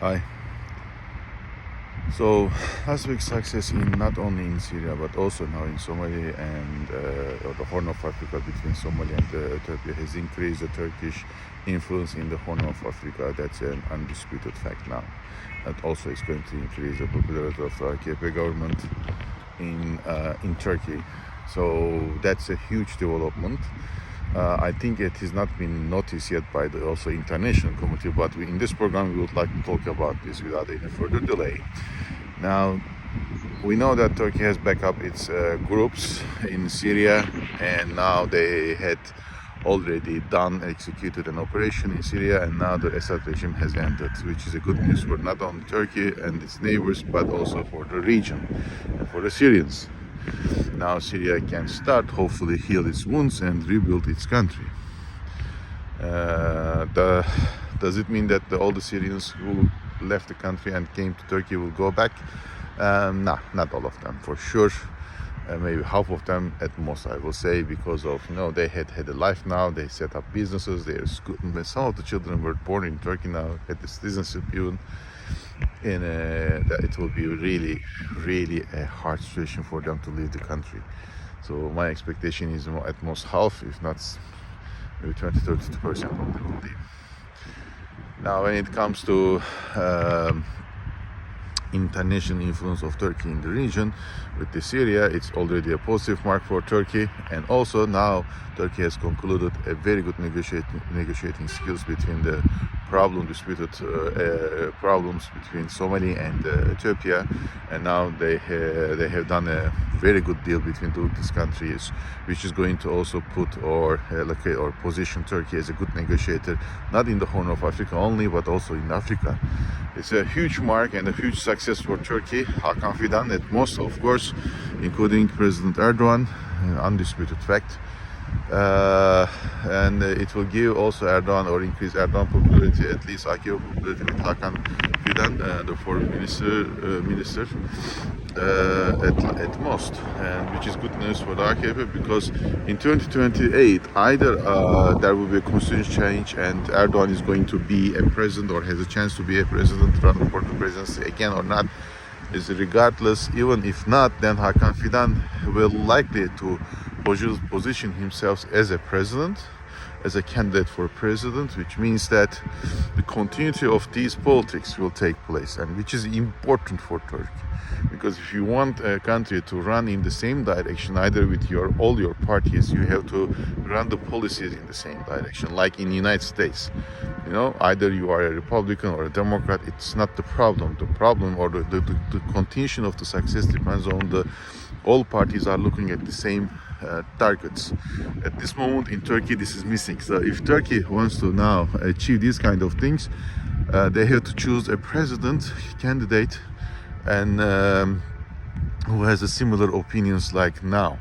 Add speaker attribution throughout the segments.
Speaker 1: Hi. So, last week's success in not only in Syria but also now in Somalia and the Horn of Africa between Somalia and Ethiopia has increased the Turkish influence in the Horn of Africa. That's an undisputed fact now. And also, it's going to increase the popularity of the AKP government in Turkey. So that's a huge development. I think it has not been noticed yet by the also international community, but in this program we would like to talk about this without any further delay. Now, we know that Turkey has backed up its groups in Syria, and now they had already executed an operation in Syria, and now the Assad regime has ended, which is a good news for not only Turkey and its neighbors, but also for the region and for the Syrians. Now Syria can start, hopefully heal its wounds and rebuild its country. Does it mean that all the Syrians who left the country and came to Turkey will go back? No, not all of them, for sure. Maybe half of them at most, I will say, because of they had a life now. They set up businesses. Some of the children were born in Turkey now, had the citizenship even. And it will be really, really a hard situation for them to leave the country. So my expectation is at most half, if not maybe 20-30% of them will leave. Now, when it comes to international influence of Turkey in the region with the Syria, it's already a positive mark for Turkey, and also now Turkey has concluded a very good negotiating skills between the disputed problems between Somalia and Ethiopia, and now they have done a very good deal between these countries, which is going to also put or position Turkey as a good negotiator, not in the Horn of Africa only, but also in Africa. It's a huge mark and a huge success for Turkey. Hakan Fidan at most, of course, including President Erdogan, undisputed fact. And it will give also Erdogan or increase Erdogan popularity, at least AKP popularity with Hakan Fidan, the foreign minister at most, and which is good news for the AKP, because in 2028 either there will be a constitution change and Erdogan is going to be a president or has a chance to be a president, run for the presidency again or not, is regardless. Even if not, then Hakan Fidan will likely to position himself as a president, as a candidate for president, which means that the continuity of these politics will take place, and which is important for Turkey, because if you want a country to run in the same direction, either with all your parties, you have to run the policies in the same direction. Like in the United States, either you are a Republican or a Democrat, it's not the problem. The problem or the continuation of the success depends on all parties are looking at the same targets. At this moment in Turkey, this is missing. So if Turkey wants to now achieve these kind of things, they have to choose a president candidate and who has a similar opinions like now.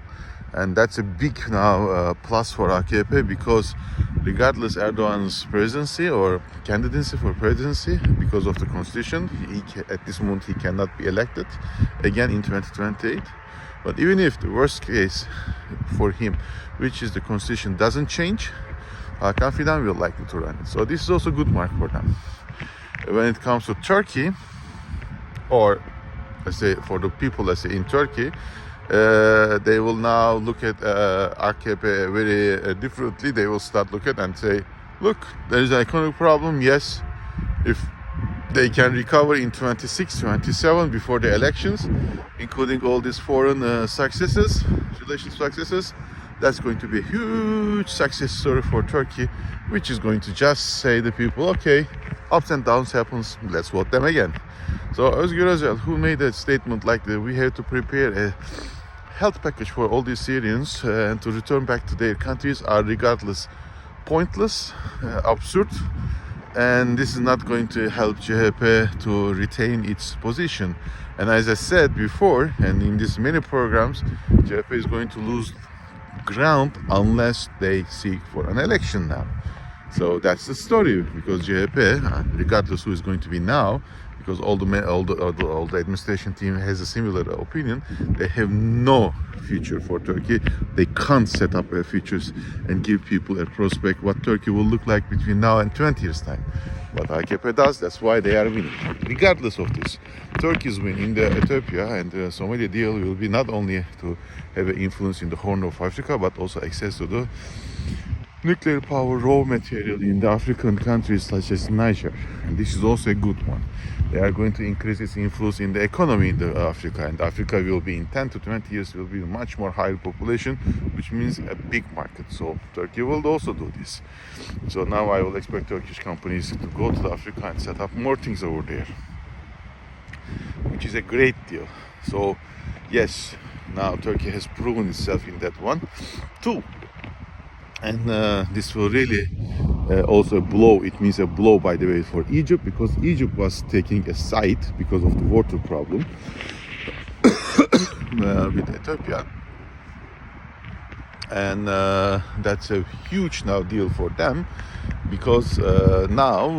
Speaker 1: And that's a big now plus for AKP, because regardless Erdogan's presidency or candidacy for presidency, because of the constitution, at this moment he cannot be elected again in 2028. But even if the worst case for him, which is the constitution, doesn't change, Hakan Fidan will likely to run it. So this is also a good mark for them. When it comes to Turkey, or let's say for the people, let's say in Turkey, they will now look at AKP very differently. They will start look at and say, look, there is an economic problem. Yes, if they can recover in 26, 27 before the elections, including all these foreign relations successes, that's going to be a huge success story for Turkey, which is going to just say the people, okay, ups and downs happens, let's vote them again. So Özgür Özel, who made a statement like that, we have to prepare a health package for all these Syrians and to return back to their countries, are regardless pointless, absurd. And this is not going to help JHP to retain its position. And as I said before, and in these many programs, JHP is going to lose ground unless they seek for an election now. So that's the story, because JHP, regardless who is going to be now, because all the administration team has a similar opinion. They have no future for Turkey. They can't set up futures and give people a prospect what Turkey will look like between now and 20 years time. But AKP does. That's why they are winning. Regardless of this, Turkey's win in the Ethiopia and Somalia deal will be not only to have an influence in the Horn of Africa, but also access to the nuclear power raw material in the African countries such as Niger. And this is also a good one. They are going to increase its influence in the economy in Africa, and Africa will be in 10 to 20 years will be a much more higher population, which means a big market. So Turkey will also do this. So now I will expect Turkish companies to go to Africa and set up more things over there, which is a great deal. So yes, now Turkey has proven itself in that one too. And this will really also a blow. It means a blow, by the way, for Egypt, because Egypt was taking a side because of the water problem with Ethiopia, and that's a huge now deal for them, because now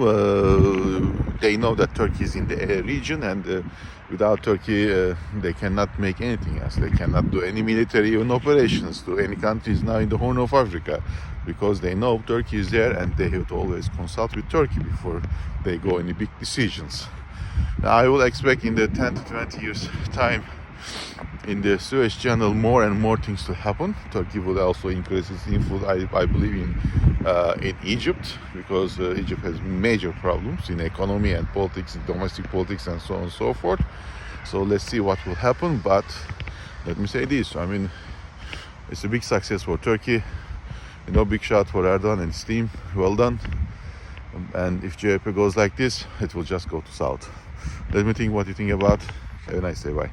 Speaker 1: they know that Turkey is in the region, and without Turkey they cannot make anything else. They cannot do any military even operations to any countries now in the Horn of Africa, because they know Turkey is there, and they have to always consult with Turkey before they go any big decisions. Now I will expect in the 10 to 20 years time in the Suez Channel more and more things to happen. Turkey will also increase its influence, I believe, in Egypt, because Egypt has major problems in economy and politics, in domestic politics, and so on and so forth. So let's see what will happen. But let me say this: I mean, it's a big success for Turkey. You know, big shout for Erdogan and his team. Well done. And if JP goes like this, it will just go to south. Let me think what you think about. Have a nice day. Bye.